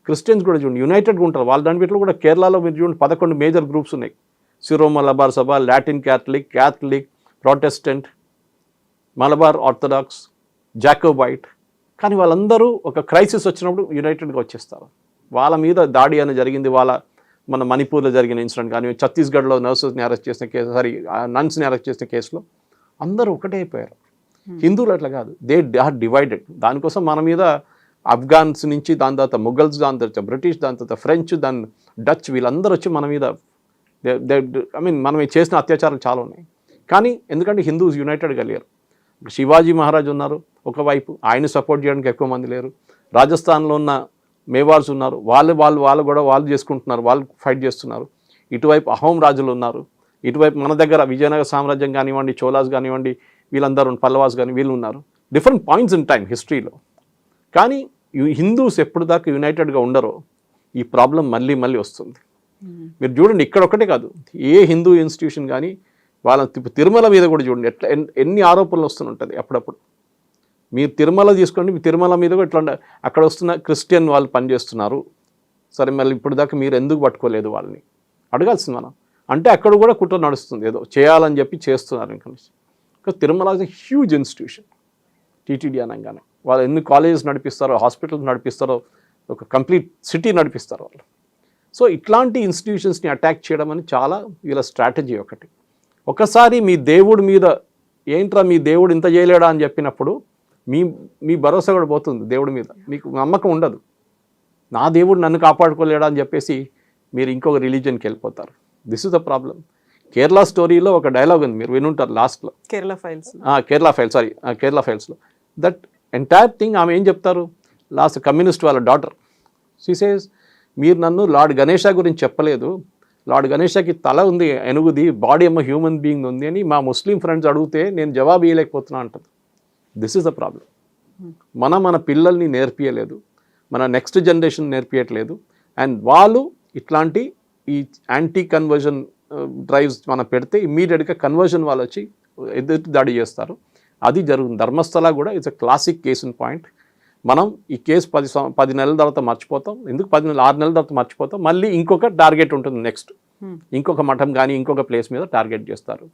క్రిస్టియన్స్ కూడా చూడండి యునైటెడ్గా ఉంటారు. వాళ్ళ దాంట్లో కూడా కేరళలో మీరు చూడండి 11 మేజర్ గ్రూప్స్ ఉన్నాయి. Syro Malabar Sabha, Latin Catholic, Protestant, Malabar Orthodox, Jacobite. కానీ వాళ్ళందరూ ఒక క్రైసిస్ వచ్చినప్పుడు యునైటెడ్గా వచ్చేస్తారు. వాళ్ళ మీద దాడి అని జరిగింది, మన మణిపూర్లో జరిగిన ఇన్సిడెంట్ కానీ, ఛత్తీస్గఢ్లో నర్సెస్ని అరెస్ట్ చేసిన కేసు, నన్స్ని అరెస్ట్ చేసిన కేసులో అందరూ ఒకటే అయిపోయారు. హిందువులు అట్లా కాదు, దే ఆర్ డివైడెడ్. దానికోసం మన మీద ఆఫ్ఘాన్స్ నుంచి, దాని తర్వాత ముఘల్స్, దాని తర్వాత బ్రిటిష్, దాని తర్వాత ఫ్రెంచ్, దాని డచ్, వీళ్ళందరూ వచ్చి మన మీద మనం చేసిన అత్యాచారాలు చాలా ఉన్నాయి. కానీ ఎందుకంటే హిందూస్ యునైటెడ్గా లేరు. శివాజీ మహారాజ్ ఉన్నారు ఒకవైపు, ఆయన సపోర్ట్ చేయడానికి ఎక్కువ మంది లేరు. రాజస్థాన్లో ఉన్న మేవార్స్ ఉన్నారు, వాళ్ళు కూడా వాళ్ళు చేసుకుంటున్నారు, వాళ్ళు ఫైట్ చేస్తున్నారు. ఇటువైపు అహోం రాజులు ఉన్నారు, ఇటువైపు మన దగ్గర విజయనగర సామ్రాజ్యం కానివ్వండి, చోళాస్ కానివ్వండి, వీళ్ళందరూ పల్లవాస్ కానీ వీళ్ళు ఉన్నారు. డిఫరెంట్ పాయింట్స్ ఇన్ టైం హిస్టరీలో. కానీ హిందూస్ ఎప్పుడు దాకా యునైటెడ్గా ఉండరో ఈ ప్రాబ్లం మళ్ళీ వస్తుంది. మీరు చూడండి, ఇక్కడ ఒకటే కాదు, ఏ హిందూ ఇన్స్టిట్యూషన్ కానీ వాళ్ళ తిరుమల మీద కూడా చూడండి ఎట్లా ఎన్ని ఆరోపణలు వస్తుంటుంది అప్పుడప్పుడు. మీరు తిరుమల తీసుకోండి, మీ తిరుమల మీద కూడా ఇట్లా అక్కడ వస్తున్న క్రిస్టియన్ వాళ్ళు పనిచేస్తున్నారు, సరే మళ్ళీ ఇప్పుడు దాకా మీరు ఎందుకు పట్టుకోలేదు వాళ్ళని అడగాల్సింది మనం. అంటే అక్కడ కూడా కుట్ర నడుస్తుంది, ఏదో చేయాలని చెప్పి చేస్తున్నారు. ఇంకా Tirumala is a huge institution. TTD అనగానే వాళ్ళు ఎన్ని కాలేజెస్ నడిపిస్తారో, హాస్పిటల్స్ నడిపిస్తారో, ఒక కంప్లీట్ సిటీ నడిపిస్తారు వాళ్ళు. సో ఇట్లాంటి ఇన్స్టిట్యూషన్స్ని అటాక్ చేయడం అని చాలా వీళ్ళ స్ట్రాటజీ ఒకటి. ఒకసారి మీ దేవుడి మీద ఏంట్రా మీ దేవుడు ఇంత చేయలేడా అని చెప్పినప్పుడు మీ భరోసా కూడా పోతుంది దేవుడి మీద, మీకు నమ్మకం ఉండదు. నా దేవుడు నన్ను కాపాడుకోలేడా అని చెప్పేసి మీరు ఇంకొక రిలీజియన్కి వెళ్ళిపోతారు. This is the problem. Kerala స్టోరీలో ఒక డైలాగ్ ఉంది, మీరు వినుంటారు లాస్ట్లో, కేరళ ఫైల్స్లో దట్ ఎంటైర్ థింగ్. ఆమె ఏం చెప్తారు లాస్ట్, కమ్యూనిస్ట్ వాళ్ళ డాటర్, షీ సేస్ మీరు నన్ను లార్డ్ గణేష గురించి చెప్పలేదు, లార్డ్ గణేషకి తల ఉంది ఎనుగుది, బాడీ ఏమో హ్యూమన్ బీయింగ్ ఉంది అని మా ముస్లిం ఫ్రెండ్స్ అడిగితే నేను జవాబు ఇవ్వలేకపోతున్నా అంటుంది. This is the problem. మన పిల్లల్ని నేర్పియలేదు, మన నెక్స్ట్ జనరేషన్ నేర్పియట్లేదు. అండ్ వాళ్ళు ఇట్లాంటి ఈ యాంటీ కన్వర్జన్ డ్రైవ్స్ మనం పెడితే ఇమ్మీడియట్గా కన్వర్జన్ వాళ్ళు వచ్చి ఎదుటి దాడి చేస్తారు. అది జరుగుతుంది. ధర్మస్థల కూడా it's a classic case in point. మనం ఈ కేసు 10 నెలల తర్వాత మర్చిపోతాం. ఎందుకు 6 నెలల తర్వాత మర్చిపోతాం. మళ్ళీ ఇంకొక టార్గెట్ ఉంటుంది, నెక్స్ట్ ఇంకొక మఠం కానీ ఇంకొక ప్లేస్ మీద టార్గెట్ చేస్తారు.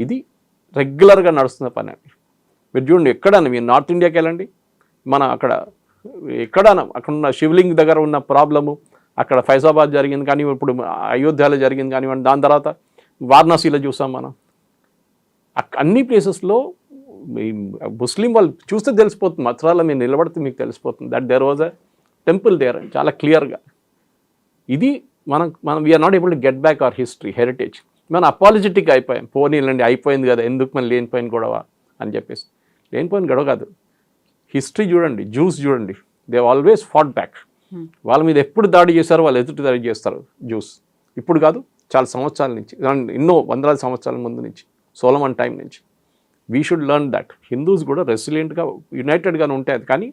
ఇది రెగ్యులర్గా నడుస్తున్న పని అండి. మీరు చూడండి, ఎక్కడన్నా మీరు నార్త్ ఇండియాకి వెళ్ళండి, మన అక్కడ ఉన్న శివలింగ్ దగ్గర ఉన్న ప్రాబ్లము, అక్కడ ఫైజాబాద్ జరిగింది కానీ, ఇప్పుడు అయోధ్యలో జరిగింది కానివ్వండి, దాని తర్వాత వారణాసిలో చూసాం మనం. అన్ని ప్లేసెస్లో ముస్లిం వాళ్ళు చూస్తే తెలిసిపోతుంది, మథురాలో మీరు నిలబడితే మీకు తెలిసిపోతుంది that there was a temple there అని చాలా క్లియర్గా. ఇది మనం we are not able to get back our history heritage. మనం అపాలజెటిక్ అయిపోయాం, పోనీలండి అయిపోయింది కదా, ఎందుకు మనం లేనిపోయిన గొడవ అని చెప్పేసి. లేనిపోయిన గొడవ కాదు, హిస్టరీ చూడండి, జ్యూస్ చూడండి, దే ఆల్వేస్ ఫాట్ బ్యాక్. వాళ్ళ మీద ఎప్పుడు దాడి చేశారో వాళ్ళు ఎదుటి దాడి చేస్తారు. జ్యూస్ ఇప్పుడు కాదు, చాలా సంవత్సరాల నుంచి, ఎన్నో వందల సంవత్సరాల ముందు నుంచి, సోలమన్ టైం నుంచి. We should learn that. Hindus కూడా రెసిలియంట్గా యునైటెడ్గానే ఉంటాయి, కానీ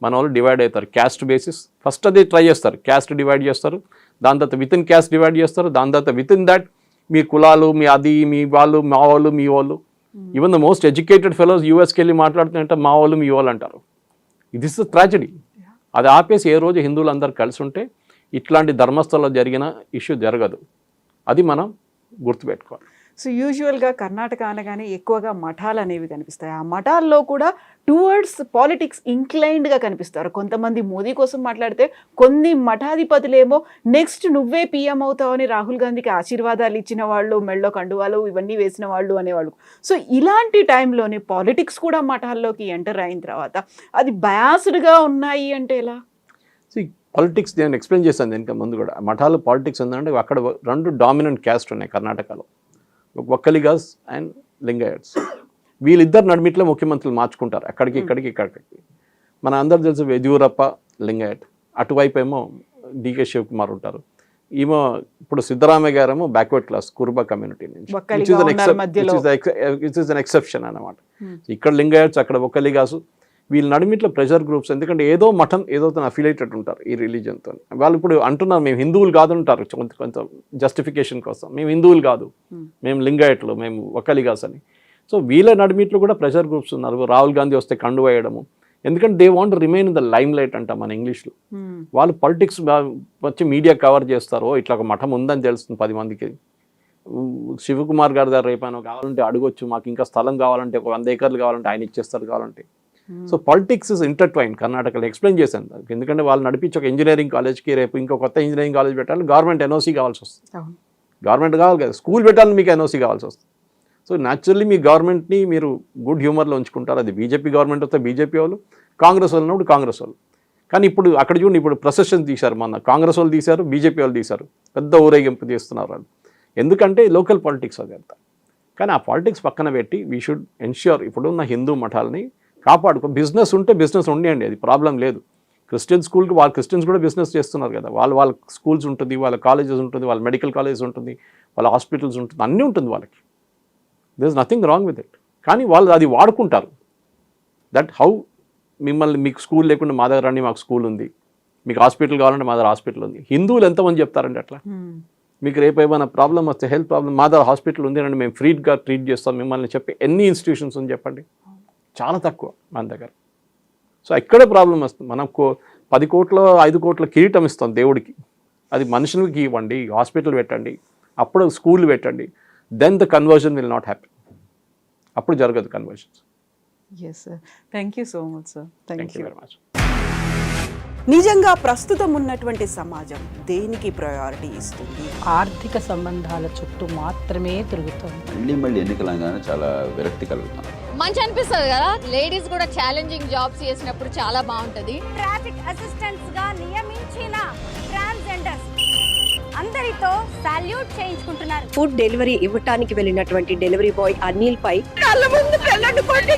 మన వాళ్ళు డివైడ్ అవుతారు క్యాస్ట్ బేసిస్. ఫస్ట్ అదే ట్రై చేస్తారు, క్యాస్ట్ డివైడ్ చేస్తారు, దాని తర్వాత విత్ ఇన్ క్యాస్ట్ డివైడ్ చేస్తారు, దాని తర్వాత విత్ ఇన్ దట్ మీ కులాలు, మీ అది, మీ వాళ్ళు, మా వాళ్ళు, మీ వాళ్ళు. Even the most educated fellows యూఎస్కి వెళ్ళి మాట్లాడుతుంటే మా వాళ్ళు, మీ వాళ్ళు అంటారు. ఇది ఇస్ ద ట్రాజడీ. అది ఆపేసి ఏ రోజు హిందువులు అందరూ కలిసి ఉంటే ఇట్లాంటి ధర్మస్థలంలో జరిగిన ఇష్యూ జరగదు. అది మనం గుర్తుపెట్టుకోవాలి. సో యూజువల్గా కర్ణాటక అనగానే ఎక్కువగా మఠాలు అనేవి కనిపిస్తాయి. ఆ మఠాల్లో కూడా టువర్డ్స్ పాలిటిక్స్ ఇంక్లైన్డ్గా కనిపిస్తారు. కొంతమంది మోదీ కోసం మాట్లాడితే, కొన్ని మఠాధిపతులేమో నెక్స్ట్ నువ్వే పీఎం అవుతావని రాహుల్ గాంధీకి ఆశీర్వాదాలు ఇచ్చిన వాళ్ళు, మెళ్ళో కండువాలు ఇవన్నీ వేసిన వాళ్ళు అనేవాళ్ళు. సో ఇలాంటి టైంలోనే పాలిటిక్స్ కూడా మఠాల్లోకి ఎంటర్ అయిన తర్వాత అది బయాస్డ్గా ఉన్నాయి అంటే ఎలా? పాలిటిక్స్ నేను ఎక్స్ప్లెయిన్ చేశాను దీనికి ముందు కూడా. మఠాలు పాలిటిక్స్ ఉందంటే అక్కడ 2 డామినెంట్ క్యాస్ట్ ఉన్నాయి కర్ణాటకలో, వక్కలిగాస్ అండ్ లింగాయట్స్. వీళ్ళిద్దరు నడిమిట్లో ముఖ్యమంత్రులు మార్చుకుంటారు, ఇక్కడికి. మన అందరు తెలుసు యడ్యూరప్ప లింగాయట్, అటువైపు ఏమో డికే శివకుమార్ ఉంటారు. ఈమె ఇప్పుడు సిద్ధరామయ్య గారేమో బ్యాక్వర్డ్ క్లాస్ కురుబ కమ్యూనిటీ నుంచి, ఒక్కలిగా ఉన్నారు మధ్యలో. ఇట్ ఈస్ అన్ ఎక్సెప్షన్ అన్నమాట. ఇక్కడ లింగాయట్స్, అక్కడ ఒక్కలిగాసు, వీళ్ళ నడిమిట్లో ప్రెషర్ గ్రూప్స్, ఎందుకంటే ఏదో మఠం ఏదో అఫిలియేటెడ్ ఉంటారు ఈ రిలీజియన్తో. వాళ్ళు ఇప్పుడు అంటున్నారు మేము హిందువులు కాదంటారు కొంత జస్టిఫికేషన్ కోసం, మేము హిందువులు కాదు, మేము లింగాయట్లు, మేము ఒక్కలిగాస్ అని. సో వీళ్ళ నడిమిట్లో కూడా ప్రెషర్ గ్రూప్స్ ఉన్నారు. రాహుల్ గాంధీ వస్తే కండు వేయడము, ఎందుకంటే they want remain in the lime light అంట మన ఇంగ్లీష్లో. వాళ్ళు పాలిటిక్స్ వచ్చి మీడియా కవర్ చేస్తారు, ఇట్లా ఒక మఠం ఉందని తెలుస్తుంది 10 మందికి. శివకుమార్ గారి దగ్గర రేపాను కావాలంటే అడగొచ్చు, మాకు ఇంకా స్థలం కావాలంటే, ఒక 100 ఎకర్లు కావాలంటే ఆయన ఇచ్చేస్తారు కావాలంటే. So politics is intertwine. కర్ణాటకలో ఎక్స్ప్లెయిన్ చేశాను దానికి, ఎందుకంటే వాళ్ళు నడిపించి ఒక ఇంజనీరింగ్ కాలేజ్కి రేపు ఇంకో కొత్త ఇంజనీరింగ్ కాలేజ్ పెట్టాలి, గవర్నమెంట్ ఎన్ఓసీ కావాల్సి వస్తుంది. గవర్నమెంట్ కావాలి కదా, స్కూల్ పెట్టాలని మీకు ఎన్ఓసీ కావాల్సి వస్తుంది. సో న్యాచురల్లీ మీ గవర్నమెంట్ని మీరు గుడ్ హ్యూమర్లో ఉంచుకుంటారు. అది బీజేపీ గవర్నమెంట్ వస్తే బీజేపీ వాళ్ళు, కాంగ్రెస్ వాళ్ళు ఉన్నప్పుడు కాంగ్రెస్ వాళ్ళు. కానీ ఇప్పుడు అక్కడ చూడండి, ఇప్పుడు ప్రొసెషన్ తీశారు, మొన్న కాంగ్రెస్ వాళ్ళు తీశారు, బీజేపీ వాళ్ళు తీశారు, పెద్ద ఊరేగింపు చేస్తున్నారు వాళ్ళు. ఎందుకంటే లోకల్ పాలిటిక్స్ అదంతా. కానీ ఆ పాలిటిక్స్ పక్కన పెట్టి వీ షుడ్ ఎన్ష్యూర్ ఇప్పుడున్న హిందూ మఠాలని కాపాడుకో. బిజినెస్ ఉంటే బిజినెస్ ఉండేయండి, అది ప్రాబ్లం లేదు. క్రిస్టియన్ స్కూల్కి వాళ్ళు క్రిస్టియన్స్ కూడా బిజినెస్ చేస్తున్నారు కదా, వాళ్ళ స్కూల్స్ ఉంటుంది, వాళ్ళ కాలేజెస్ ఉంటుంది, వాళ్ళ మెడికల్ కాలేజెస్ ఉంటుంది, వాళ్ళ హాస్పిటల్స్ ఉంటుంది, అన్నీ ఉంటుంది వాళ్ళకి. There is nothing wrong with it. కానీ వాళ్ళు అది వాడుకుంటారు. దట్ హౌ మిమ్మల్ని, మీకు స్కూల్ లేకుండా మా దగ్గర రండి, మాకు స్కూల్ ఉంది, మీకు హాస్పిటల్ కావాలంటే మా దగ్గర హాస్పిటల్ ఉంది. హిందువులు ఎంతమంది చెప్తారండి అట్లా? మీకు రేపు ఏమైనా ప్రాబ్లం వస్తే, హెల్త్ ప్రాబ్లం, మా దగ్గర హాస్పిటల్ ఉంది అండి, మేము ఫ్రీగా ట్రీట్ చేస్తాం మిమ్మల్ని చెప్పి ఎన్ని ఇన్స్టిట్యూషన్స్ ఉంది చెప్పండి? చాలా తక్కువ మన దగ్గర. సో ఇక్కడే ప్రాబ్లం వస్తుంది. మనం 10 కోట్ల 5 కోట్ల కిరీటం ఇస్తాం దేవుడికి, అది మనుషులకి ఇవ్వండి, హాస్పిటల్ పెట్టండి, అప్పుడు స్కూల్ పెట్టండి, then the conversion will not happy. అప్పుడు జరగదు conversions. Yes sir, thank you so much sir. Thank you very much. నిజంగా ప్రస్తుతం ఉన్నటువంటి సమాజం దేనికి ప్రయారిటీ ఇస్తుంది? ఆర్థిక సంబంధాల చుట్టూ మాత్రమే తిరుగుతుంది. మళ్ళీ ఎన్నికలంగానే చాలా విరక్తి కలుగుతాం. మంచి అనిపిస్తుంది కదా, లేడీస్ కూడా ఛాలెంజింగ్ జాబ్స్ చేసినప్పుడు చాలా బాగుంటది. ట్రాఫిక్ అసిస్టెంట్స్ గా నియమించిన ట్రాన్స్జెండర్స్ అందరితో సాల్యూట్ చేయించుకుంటున్నారు. ఫుడ్ డెలివరీ ఇవ్వటానికి వెళ్ళినటువంటి డెలివరీ బాయ్ అనిల్ పై కళ్ళ ముందు పెళ్ళండుకోండి